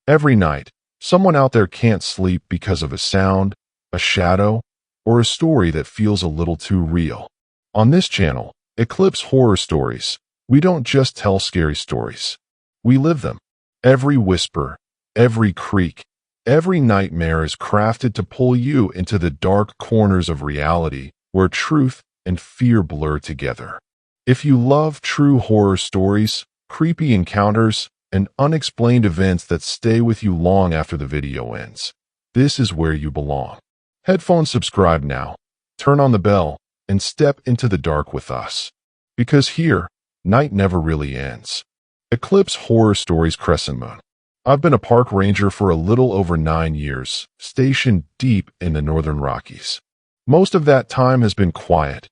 Every night, someone out there can't sleep because of a sound, a shadow, or a story that feels a little too real. On this channel, Eclipse Horror Stories, we don't just tell scary stories. We live them. Every whisper, every creak, every nightmare is crafted to pull you into the dark corners of reality where truth and fear blur together. If you love true horror stories, creepy encounters, and unexplained events that stay with you long after the video ends, this is where you belong. Headphones subscribe now, turn on the bell, and step into the dark with us. Because here, night never really ends. Eclipse Horror Stories Crescent Moon. I've been a park ranger for a little over 9 years, stationed deep in the Northern Rockies. Most of that time has been quiet.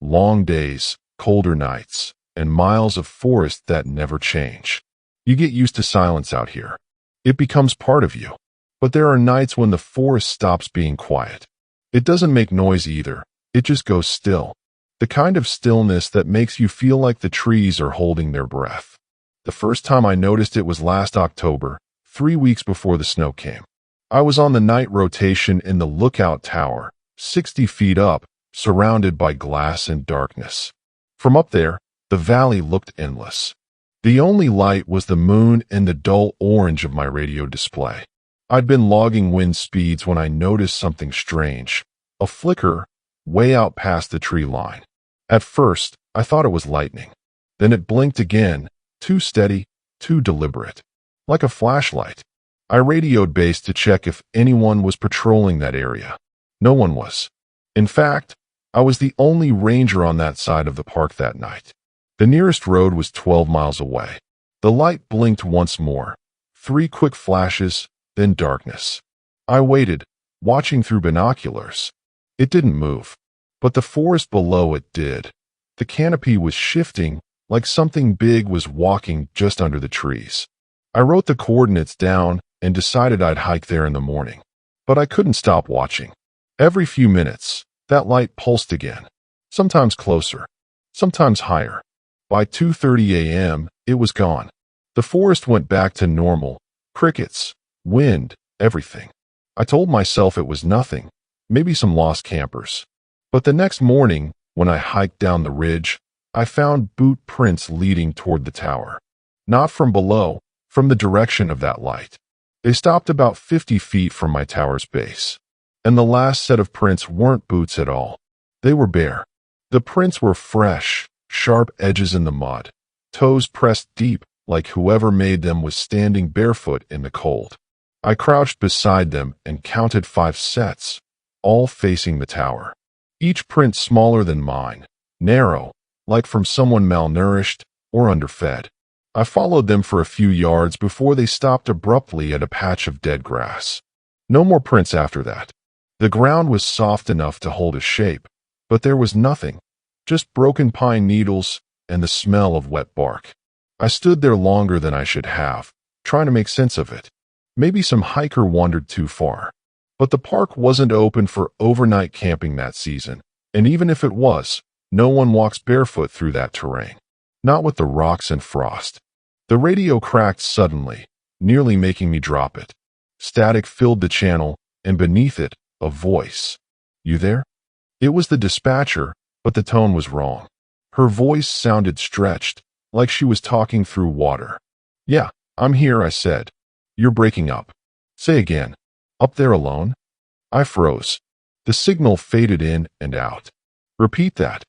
Long days, colder nights, and miles of forest that never change. You get used to silence out here. It becomes part of you. But there are nights when the forest stops being quiet. It doesn't make noise either. It just goes still. The kind of stillness that makes you feel like the trees are holding their breath. The first time I noticed it was last October, 3 weeks before the snow came. I was on the night rotation in the lookout tower, 60 feet up, surrounded by glass and darkness. From up there, the valley looked endless. The only light was the moon and the dull orange of my radio display. I'd been logging wind speeds when I noticed something strange. A flicker, way out past the tree line. At first, I thought it was lightning. Then it blinked again, too steady, too deliberate. Like a flashlight. I radioed base to check if anyone was patrolling that area. No one was. In fact, I was the only ranger on that side of the park that night. The nearest road was 12 miles away. The light blinked once more. 3 quick flashes, then darkness. I waited, watching through binoculars. It didn't move. But the forest below it did. The canopy was shifting, like something big was walking just under the trees. I wrote the coordinates down and decided I'd hike there in the morning. But I couldn't stop watching. Every few minutes, that light pulsed again. Sometimes closer, sometimes higher. By 2:30 a.m., it was gone. The forest went back to normal. Crickets, wind, everything. I told myself it was nothing, maybe some lost campers. But the next morning, when I hiked down the ridge, I found boot prints leading toward the tower. Not from below, from the direction of that light. They stopped about 50 feet from my tower's base. And the last set of prints weren't boots at all. They were bare. The prints were fresh, sharp edges in the mud, toes pressed deep like whoever made them was standing barefoot in the cold. I crouched beside them and counted 5 sets, all facing the tower. Each print smaller than mine, narrow, like from someone malnourished or underfed. I followed them for a few yards before they stopped abruptly at a patch of dead grass. No more prints after that. The ground was soft enough to hold a shape, but there was nothing, just broken pine needles and the smell of wet bark. I stood there longer than I should have, trying to make sense of it. Maybe some hiker wandered too far. But the park wasn't open for overnight camping that season, and even if it was, no one walks barefoot through that terrain. Not with the rocks and frost. The radio cracked suddenly, nearly making me drop it. Static filled the channel, and beneath it, a voice. "You there?" It was the dispatcher, but the tone was wrong. Her voice sounded stretched, like she was talking through water. "Yeah, I'm here," I said. "You're breaking up." "Say again." "Up there alone?" I froze. The signal faded in and out. "Repeat that."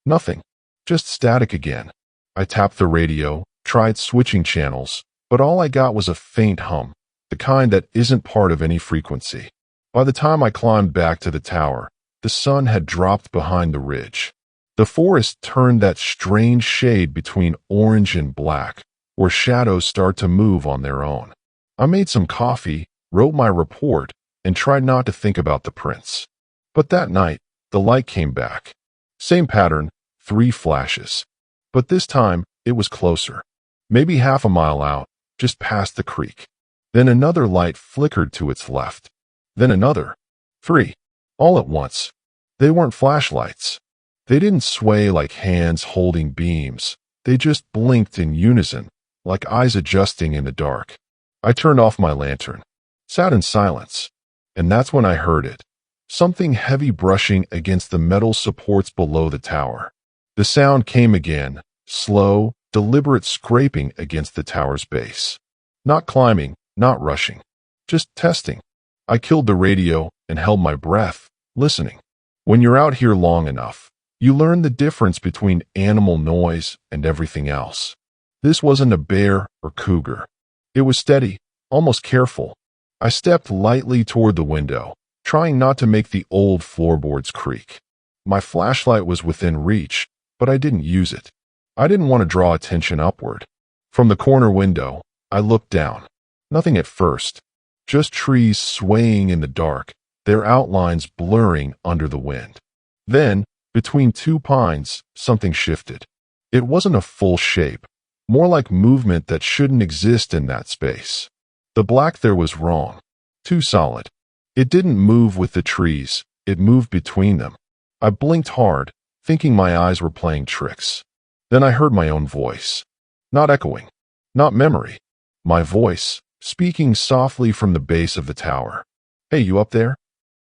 "Nothing. Just static again." I tapped the radio, tried switching channels, but all I got was a faint hum, the kind that isn't part of any frequency. By the time I climbed back to the tower, the sun had dropped behind the ridge. The forest turned that strange shade between orange and black, where shadows start to move on their own. I made some coffee, wrote my report, and tried not to think about the prints. But that night, the light came back. Same pattern, 3 flashes. But this time, it was closer. Maybe half a mile out, just past the creek. Then another light flickered to its left. Then another. 3. All at once. They weren't flashlights. They didn't sway like hands holding beams. They just blinked in unison, like eyes adjusting in the dark. I turned off my lantern, sat in silence, and that's when I heard it. Something heavy brushing against the metal supports below the tower. The sound came again, slow, deliberate scraping against the tower's base. Not climbing, not rushing, just testing. I killed the radio and held my breath, listening. When you're out here long enough, you learn the difference between animal noise and everything else. This wasn't a bear or cougar. It was steady, almost careful. I stepped lightly toward the window, trying not to make the old floorboards creak. My flashlight was within reach, but I didn't use it. I didn't want to draw attention upward. From the corner window, I looked down. Nothing at first, just trees swaying in the dark, their outlines blurring under the wind. Then, between two pines, something shifted. It wasn't a full shape, more like movement that shouldn't exist in that space. The black there was wrong, too solid. It didn't move with the trees, it moved between them. I blinked hard, thinking my eyes were playing tricks. Then I heard my own voice. Not echoing, not memory. My voice, speaking softly from the base of the tower. Hey, you up there?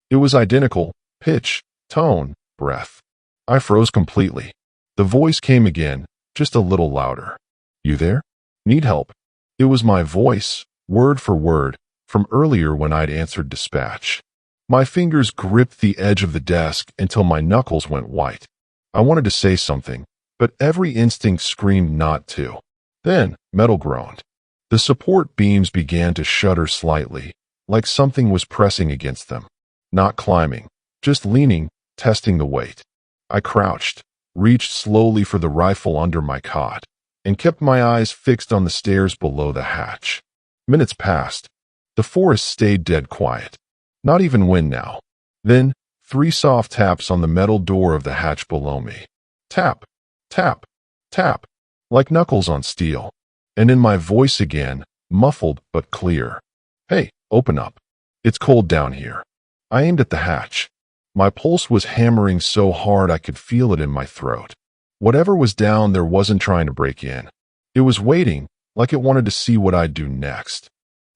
It was identical, pitch, tone, breath. I froze completely. The voice came again, just a little louder. You there? Need help? It was my voice, word for word, from earlier when I'd answered dispatch. My fingers gripped the edge of the desk until my knuckles went white. I wanted to say something, but every instinct screamed not to. Then, metal groaned. The support beams began to shudder slightly, like something was pressing against them. Not climbing, just leaning, testing the weight. I crouched, reached slowly for the rifle under my cot, and kept my eyes fixed on the stairs below the hatch. Minutes passed. The forest stayed dead quiet. Not even wind now. Then, 3 soft taps on the metal door of the hatch below me. Tap, tap, tap, like knuckles on steel. And in my voice again, muffled but clear. Hey, open up. It's cold down here. I aimed at the hatch. My pulse was hammering so hard I could feel it in my throat. Whatever was down there wasn't trying to break in. It was waiting, like it wanted to see what I'd do next.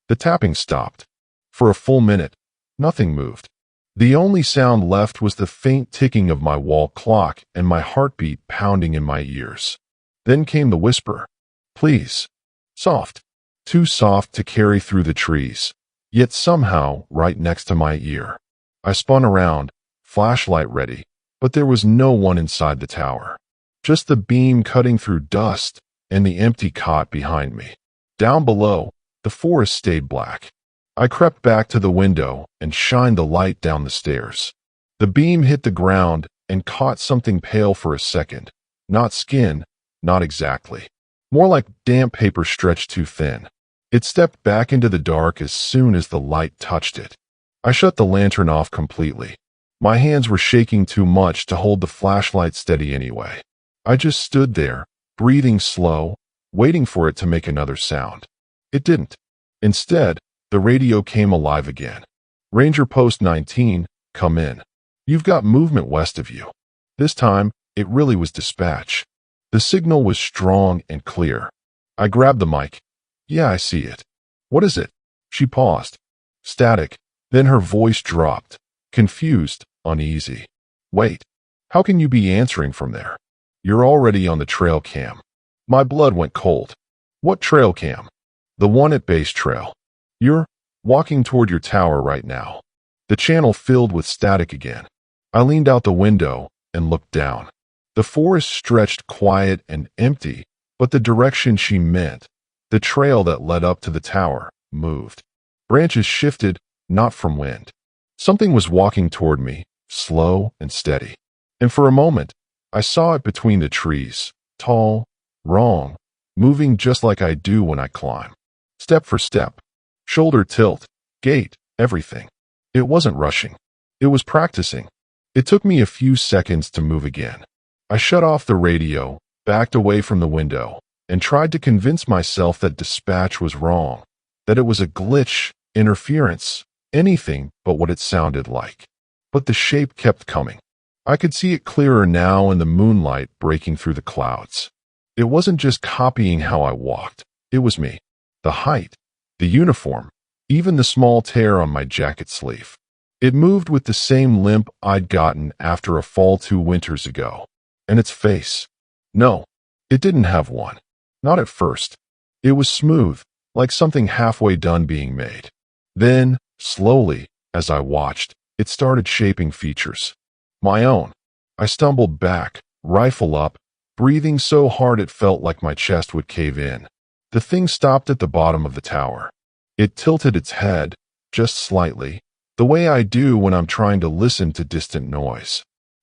The tapping stopped. For a full minute, nothing moved. The only sound left was the faint ticking of my wall clock and my heartbeat pounding in my ears. Then came the whisper. Please. Soft. Too soft to carry through the trees, yet somehow right next to my ear. I spun around, flashlight ready, but there was no one inside the tower. Just the beam cutting through dust and the empty cot behind me. Down below, the forest stayed black. I crept back to the window and shined the light down the stairs. The beam hit the ground and caught something pale for a second. Not skin, not exactly. More like damp paper stretched too thin. It stepped back into the dark as soon as the light touched it. I shut the lantern off completely. My hands were shaking too much to hold the flashlight steady anyway. I just stood there, breathing slow, waiting for it to make another sound. It didn't. Instead, the radio came alive again. Ranger Post 19, come in. You've got movement west of you. This time, it really was dispatch. The signal was strong and clear. I grabbed the mic. Yeah, I see it. What is it? She paused. Static. Then her voice dropped. Confused, uneasy. Wait. How can you be answering from there? You're already on the trail cam. My blood went cold. What trail cam? The one at Base Trail. You're walking toward your tower right now. The channel filled with static again. I leaned out the window and looked down. The forest stretched quiet and empty, but the direction she meant, the trail that led up to the tower, moved. Branches shifted, not from wind. Something was walking toward me, slow and steady. And for a moment, I saw it between the trees, tall, wrong, moving just like I do when I climb. Step for step, shoulder tilt, gait, everything. It wasn't rushing. It was practicing. It took me a few seconds to move again. I shut off the radio, backed away from the window, and tried to convince myself that dispatch was wrong, that it was a glitch, interference, anything but what it sounded like. But the shape kept coming. I could see it clearer now in the moonlight breaking through the clouds. It wasn't just copying how I walked. It was me. The height, the uniform, even the small tear on my jacket sleeve. It moved with the same limp I'd gotten after a fall 2 winters ago. And its face. No, it didn't have one. Not at first. It was smooth, like something halfway done being made. Then, slowly, as I watched, it started shaping features. My own. I stumbled back, rifle up, breathing so hard it felt like my chest would cave in. The thing stopped at the bottom of the tower. It tilted its head, just slightly, the way I do when I'm trying to listen to distant noise.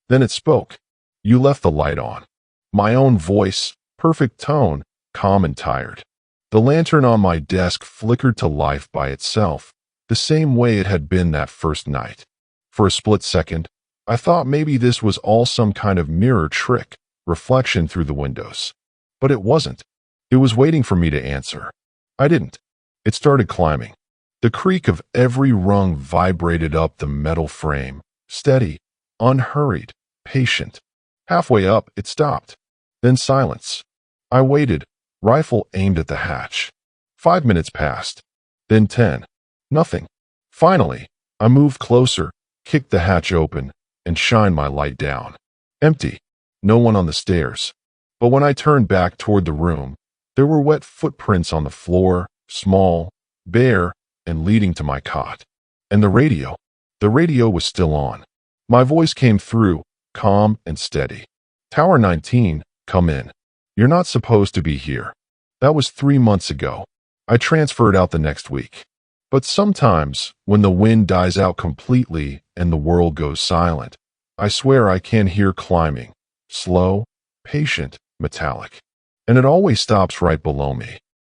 Then it spoke. "You left the light on." My own voice, perfect tone, calm and tired. The lantern on my desk flickered to life by itself, the same way it had been that first night. For a split second, I thought maybe this was all some kind of mirror trick, reflection through the windows. But it wasn't. It was waiting for me to answer. I didn't. It started climbing. The creak of every rung vibrated up the metal frame, steady, unhurried, patient. Halfway up, it stopped. Then silence. I waited, rifle aimed at the hatch. 5 minutes passed. Then 10. Nothing. Finally, I moved closer, kicked the hatch open, and shined my light down. Empty. No one on the stairs. But when I turned back toward the room, there were wet footprints on the floor, small, bare, and leading to my cot. And the radio. The radio was still on. My voice came through, calm and steady. "Tower 19, come in. You're not supposed to be here." That was 3 months ago. I transferred out the next week. But sometimes, when the wind dies out completely and the world goes silent, I swear I can hear climbing. Slow, patient, metallic. And it always stops right below me.